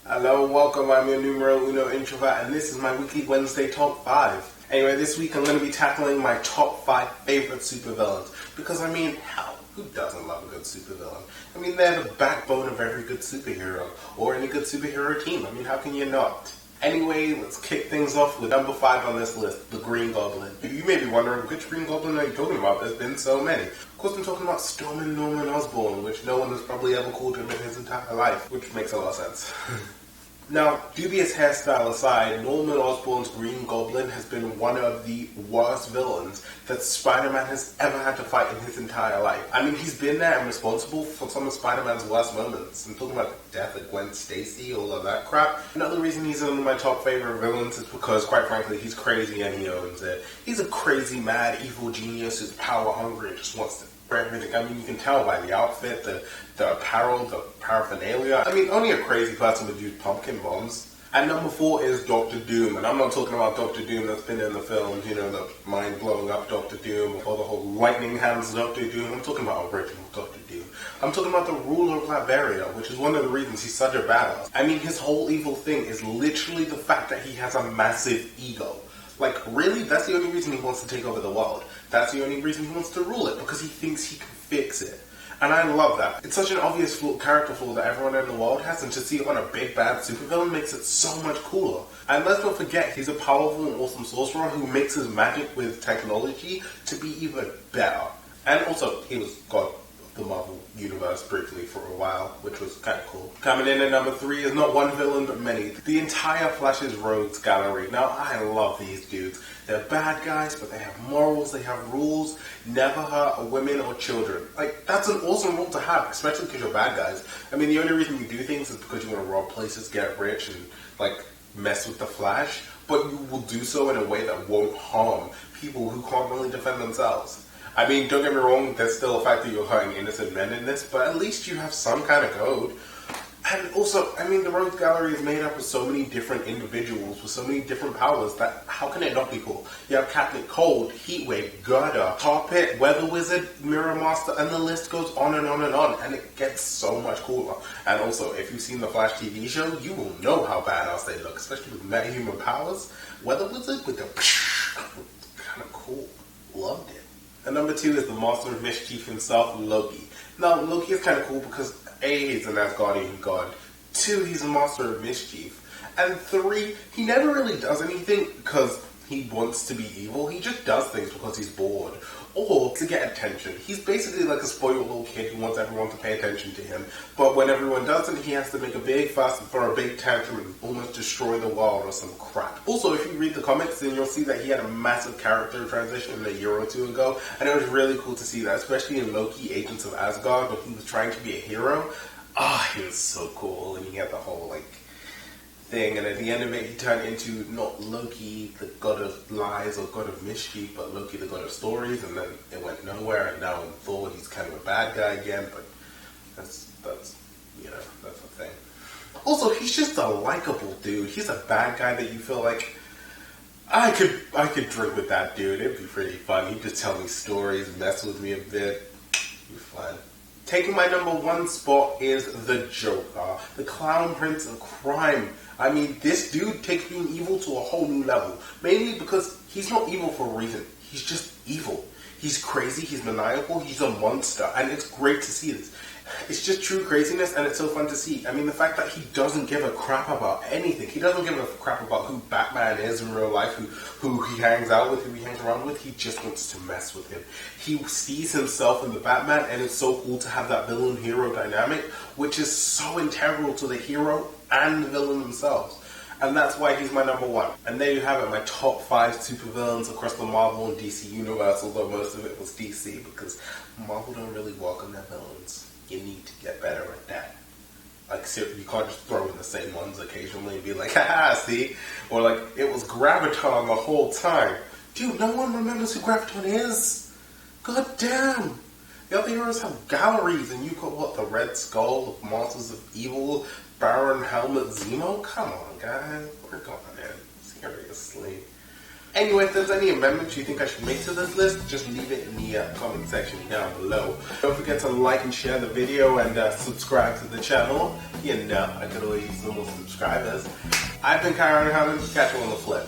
Hello and welcome, I'm your numero uno introvert, and this is my weekly Wednesday top 5. Anyway, this week I'm going to be tackling my top 5 favorite supervillains, because hell, who doesn't love a good supervillain? They're the backbone of every good superhero, or any good superhero team. How can you not? Anyway, let's kick things off with number 5 on this list, the Green Goblin. You may be wondering, which Green Goblin are you talking about? There's been so many. Of course, I'm talking about Stormin' Norman Osborn, which no one has probably ever called him in his entire life, which makes a lot of sense. Now, dubious hairstyle aside, Norman Osborn's Green Goblin has been one of the worst villains that Spider-Man has ever had to fight in his entire life. He's been there and responsible for some of Spider-Man's worst moments. I'm talking about the death of Gwen Stacy, all of that crap. Another reason he's one of my top favorite villains is because, quite frankly, he's crazy and he owns it. He's a crazy, mad, evil genius who's power hungry and just wants to everything. You can tell by the outfit, the apparel, the paraphernalia. Only a crazy person would use pumpkin bombs. And number 4 is Doctor Doom. And I'm not talking about Doctor Doom that's been in the films, the mind-blowing up Doctor Doom, or the whole lightning hands Doctor Doom. I'm talking about original Doctor Doom. I'm talking about the ruler of Latveria, which is one of the reasons he's such a badass. His whole evil thing is literally the fact that he has a massive ego. Really? That's the only reason he wants to take over the world. That's the only reason he wants to rule it, because he thinks he can fix it. And I love that. It's such an obvious character flaw that everyone in the world has, and to see it on a big bad supervillain makes it so much cooler. And let's not forget, he's a powerful and awesome sorcerer who mixes magic with technology to be even better. And also, he was God of the Marvel Universe briefly for a while, which was kind of cool. Coming in at number 3 is not one villain, but many. The entire Flash's Rogues Gallery. Now, I love these dudes. They're bad guys, but they have morals, they have rules, never hurt women or children. That's an awesome rule to have, especially because you're bad guys. The only reason you do things is because you want to rob places, get rich, and, mess with the Flash. But you will do so in a way that won't harm people who can't really defend themselves. Don't get me wrong, there's still a fact that you're hurting innocent men in this, but at least you have some kind of code. And also, the Rogues Gallery is made up of so many different individuals with so many different powers that how can it not be cool? You have Captain Cold, Heatwave, Gerda, Carpet, Weather Wizard, Mirror Master, and the list goes on and on and on, and it gets so much cooler. And also, if you've seen the Flash TV show, you will know how badass they look, especially with metahuman powers. Weather Wizard with the kind of cool. Loved it. And number 2 is the Master of Mischief himself, Loki. Now, Loki is kind of cool because A, he's an Asgardian god, 2, he's a Master of Mischief, and 3, he never really does anything because he wants to be evil. He just does things because he's bored, or to get attention. He's basically like a spoiled little kid who wants everyone to pay attention to him, but when everyone doesn't, he has to make a big fuss and throw a big tantrum and almost destroy the world or some crap. Also, if you read the comics, then you'll see that he had a massive character transition a year or 2 ago, and it was really cool to see that, especially in Loki, Agents of Asgard, when he was trying to be a hero. He was so cool, and he had the whole, thing, and at the end of it, he turned into not Loki, the god of lies or god of mischief, but Loki, the god of stories, and then it went nowhere, and now in Thor, he's kind of a bad guy again, but that's the thing. Also, he's just a likable dude. He's a bad guy that you feel like, I could drink with that dude. It'd be pretty fun. He'd just tell me stories, mess with me a bit. It'd be fun. Taking my number 1 spot is the Joker, the clown prince of crime. This dude takes being evil to a whole new level. Mainly because he's not evil for a reason. He's just evil. He's crazy, he's maniacal, he's a monster, and it's great to see this. It's just true craziness, and it's so fun to see. The fact that he doesn't give a crap about anything. He doesn't give a crap about who Batman is in real life, who he hangs out with, who he hangs around with. He just wants to mess with him. He sees himself in the Batman, and it's so cool to have that villain-hero dynamic, which is so integral to the hero and the villain themselves. And that's why he's my number 1. And there you have it, my top 5 supervillains across the Marvel and DC universe, although most of it was DC, because Marvel don't really welcome their villains. You need to get better at that. You can't just throw in the same ones occasionally and be like, haha, see? Or it was Graviton the whole time. Dude, no one remembers who Graviton is. God damn. The other heroes have galleries, and you got, the Red Skull, the Monsters of Evil, Baron Helmut Zemo? Come on, guys. We're going in. Seriously. Anyway, if there's any amendments you think I should make to this list, just leave it in the comment section down below. Don't forget to like and share the video and subscribe to the channel. You know, I could always use some more subscribers. I've been Kyron Hammond. Catch you on the flip.